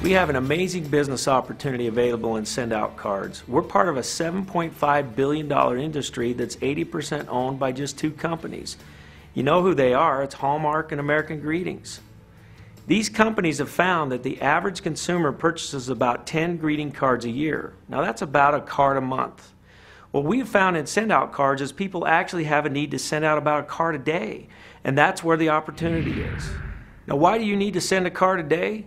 We have an amazing business opportunity available in Send Out Cards. We're part of a $7.5 billion industry that's 80% owned by just two companies. You know who they are. It's Hallmark and American Greetings. These companies have found that the average consumer purchases about 10 greeting cards a year. Now that's about a card a month. What we've found in Send Out Cards is people actually have a need to send out about a card a day, and that's where the opportunity is. Now why do you need to send a card a day?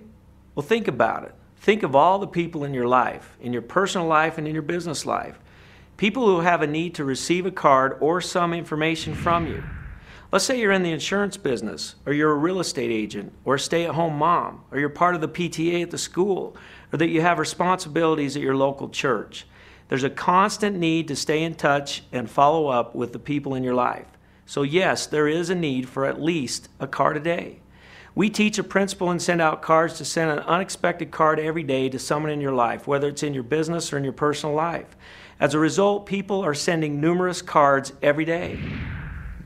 Well, think about it. Think of all the people in your life, in your personal life and in your business life. People who have a need to receive a card or some information from you. Let's say you're in the insurance business, or you're a real estate agent, or a stay-at-home mom, or you're part of the PTA at the school, or that you have responsibilities at your local church. There's a constant need to stay in touch and follow up with the people in your life. So yes, there is a need for at least a card a day. We teach a principle in Send Out Cards to send an unexpected card every day to someone in your life, whether it's in your business or in your personal life. As a result, people are sending numerous cards every day.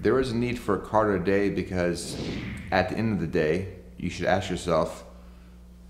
There is a need for a card a day because at the end of the day, you should ask yourself,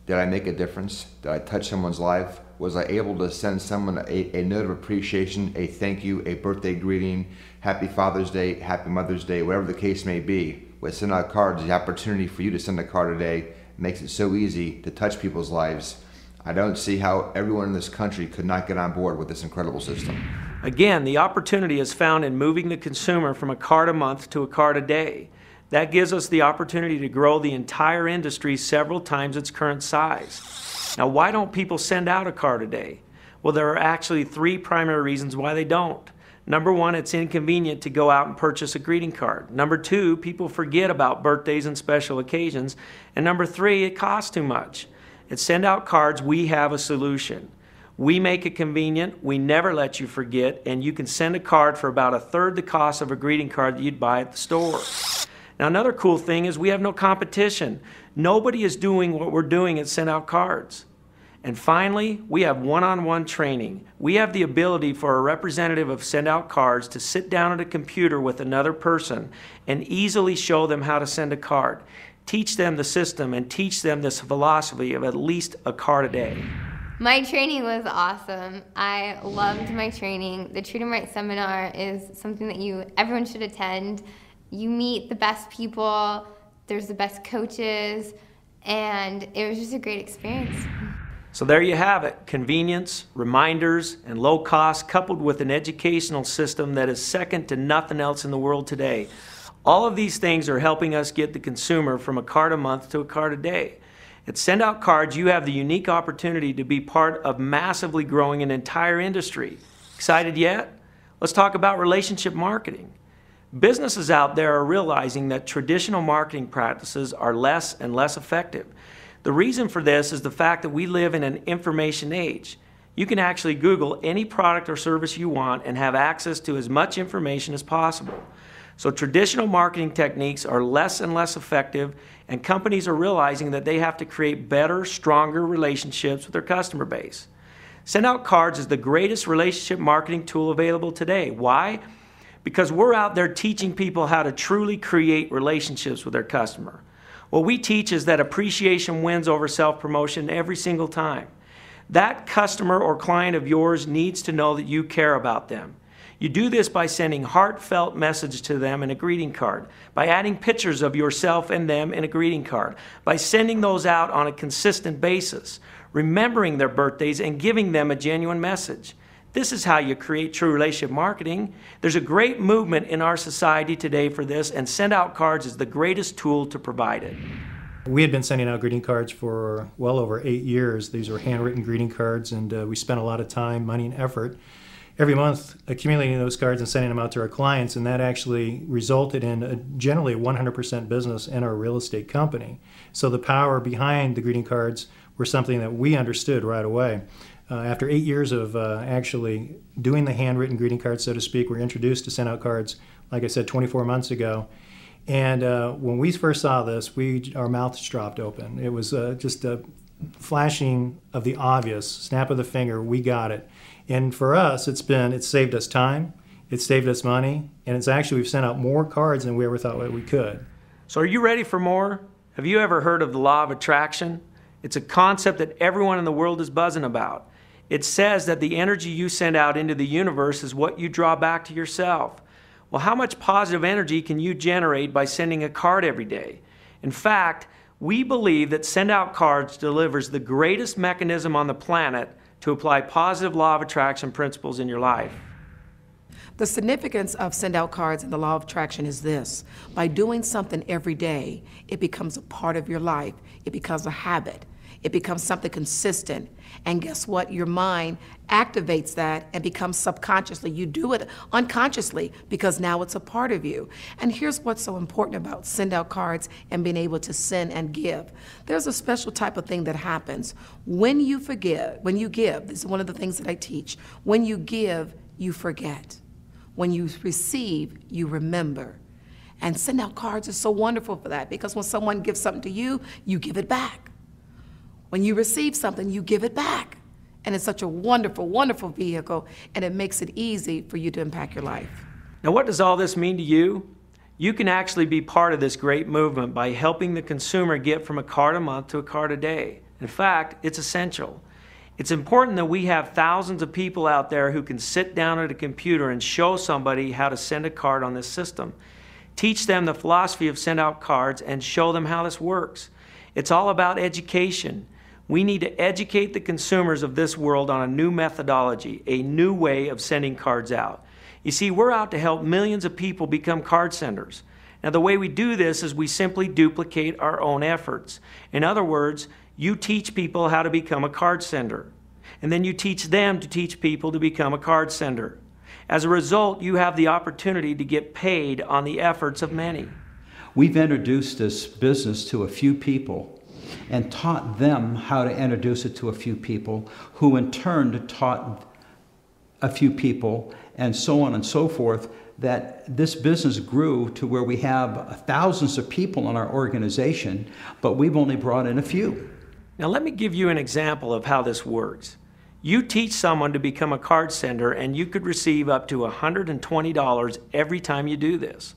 did I make a difference? Did I touch someone's life? Was I able to send someone a note of appreciation, a thank you, a birthday greeting, happy Father's Day, happy Mother's Day, whatever the case may be? With Send Out Cards, the opportunity for you to send a card a day makes it so easy to touch people's lives. I don't see how everyone in this country could not get on board with this incredible system. Again, the opportunity is found in moving the consumer from a card a month to a card a day. That gives us the opportunity to grow the entire industry several times its current size. Now, why don't people send out a card a day? Well, there are actually three primary reasons why they don't. Number one, it's inconvenient to go out and purchase a greeting card. Number two, people forget about birthdays and special occasions. And number three, it costs too much. At Send Out Cards, we have a solution. We make it convenient, we never let you forget, and you can send a card for about a third the cost of a greeting card that you'd buy at the store. Now another cool thing is we have no competition. Nobody is doing what we're doing at Send Out Cards. And finally, we have one-on-one training. We have the ability for a representative of Send Out Cards to sit down at a computer with another person and easily show them how to send a card. Teach them the system and teach them this philosophy of at least a card a day. My training was awesome. I loved my training. The Treat 'em Right seminar is something that everyone should attend. You meet the best people, there's the best coaches, and it was just a great experience. So there you have it, convenience, reminders, and low cost coupled with an educational system that is second to nothing else in the world today. All of these things are helping us get the consumer from a card a month to a card a day. At Send Out Cards, you have the unique opportunity to be part of massively growing an entire industry. Excited yet? Let's talk about relationship marketing. Businesses out there are realizing that traditional marketing practices are less and less effective. The reason for this is the fact that we live in an information age. You can actually Google any product or service you want and have access to as much information as possible. So traditional marketing techniques are less and less effective, and companies are realizing that they have to create better, stronger relationships with their customer base. Send Out Cards is the greatest relationship marketing tool available today. Why? Because we're out there teaching people how to truly create relationships with their customer. What we teach is that appreciation wins over self-promotion every single time. That customer or client of yours needs to know that you care about them. You do this by sending heartfelt messages to them in a greeting card, by adding pictures of yourself and them in a greeting card, by sending those out on a consistent basis, remembering their birthdays and giving them a genuine message. This is how you create true relationship marketing. There's a great movement in our society today for this, and Send Out Cards is the greatest tool to provide it. We had been sending out greeting cards for well over 8 years. These were handwritten greeting cards, and we spent a lot of time, money, and effort every month accumulating those cards and sending them out to our clients, and that actually resulted in generally 100% business in our real estate company. So the power behind the greeting cards were something that we understood right away. After 8 years of actually doing the handwritten greeting cards, so to speak, we were introduced to Send Out Cards, like I said, 24 months ago. And when we first saw this, our mouths dropped open. It was just a flashing of the obvious, snap of the finger, we got it. And for us, it's saved us time, it's saved us money, and we've sent out more cards than we ever thought we could. So are you ready for more? Have you ever heard of the law of attraction? It's a concept that everyone in the world is buzzing about. It says that the energy you send out into the universe is what you draw back to yourself. Well, how much positive energy can you generate by sending a card every day? In fact, we believe that Send Out Cards delivers the greatest mechanism on the planet to apply positive law of attraction principles in your life. The significance of Send Out Cards and the law of attraction is this. By doing something every day, it becomes a part of your life. It becomes a habit. It becomes something consistent. And guess what? Your mind activates that and becomes subconsciously. You do it unconsciously because now it's a part of you. And here's what's so important about Send Out Cards and being able to send and give. There's a special type of thing that happens. When you give, this is one of the things that I teach. When you give, you forget. When you receive, you remember. And Send Out Cards is so wonderful for that because when someone gives something to you, you give it back. When you receive something, you give it back. And it's such a wonderful, wonderful vehicle, and it makes it easy for you to impact your life. Now, what does all this mean to you? You can actually be part of this great movement by helping the consumer get from a card a month to a card a day. In fact, it's essential. It's important that we have thousands of people out there who can sit down at a computer and show somebody how to send a card on this system. Teach them the philosophy of Send Out Cards and show them how this works. It's all about education. We need to educate the consumers of this world on a new methodology, a new way of sending cards out. You see, we're out to help millions of people become card senders. Now, the way we do this is we simply duplicate our own efforts. In other words, you teach people how to become a card sender, and then you teach them to teach people to become a card sender. As a result, you have the opportunity to get paid on the efforts of many. We've introduced this business to a few people and taught them how to introduce it to a few people, who in turn taught a few people, and so on and so forth, that this business grew to where we have thousands of people in our organization, but we've only brought in a few. Now let me give you an example of how this works. You teach someone to become a card sender and you could receive up to $120 every time you do this.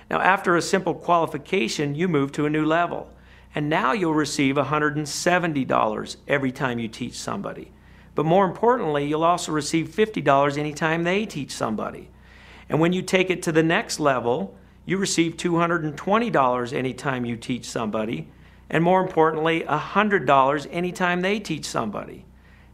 Now after a simple qualification, you move to a new level. And now you'll receive $170 every time you teach somebody. But more importantly, you'll also receive $50 anytime they teach somebody. And when you take it to the next level, you receive $220 anytime you teach somebody. And more importantly, $100 anytime they teach somebody.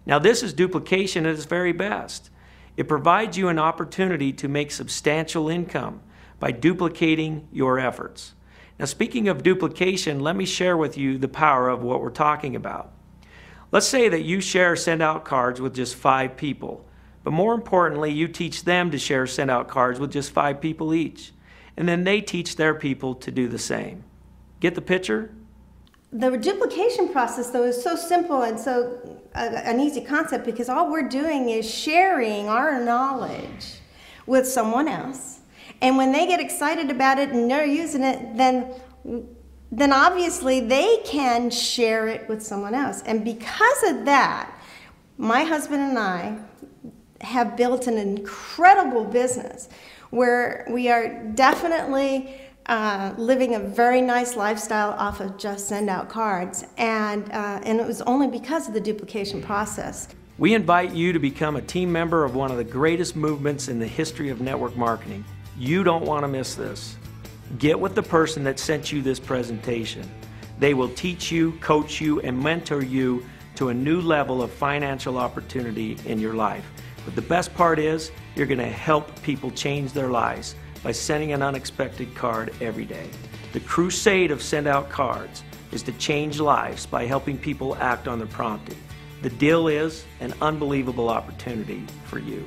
Now this is duplication at its very best. It provides you an opportunity to make substantial income by duplicating your efforts. Now, speaking of duplication, let me share with you the power of what we're talking about. Let's say that you share Send Out Cards with just 5 people, but more importantly, you teach them to share Send Out Cards with just 5 people each, and then they teach their people to do the same. Get the picture? The duplication process, though, is so simple and so an easy concept because all we're doing is sharing our knowledge with someone else. And when they get excited about it and they're using it, then obviously they can share it with someone else. And because of that, my husband and I have built an incredible business where we are definitely living a very nice lifestyle off of just Send Out Cards. And it was only because of the duplication process. We invite you to become a team member of one of the greatest movements in the history of network marketing. You don't want to miss this. Get with the person that sent you this presentation. They will teach you, coach you, and mentor you to a new level of financial opportunity in your life. But the best part is, you're going to help people change their lives by sending an unexpected card every day. The crusade of Send Out Cards is to change lives by helping people act on their prompting. The deal is an unbelievable opportunity for you.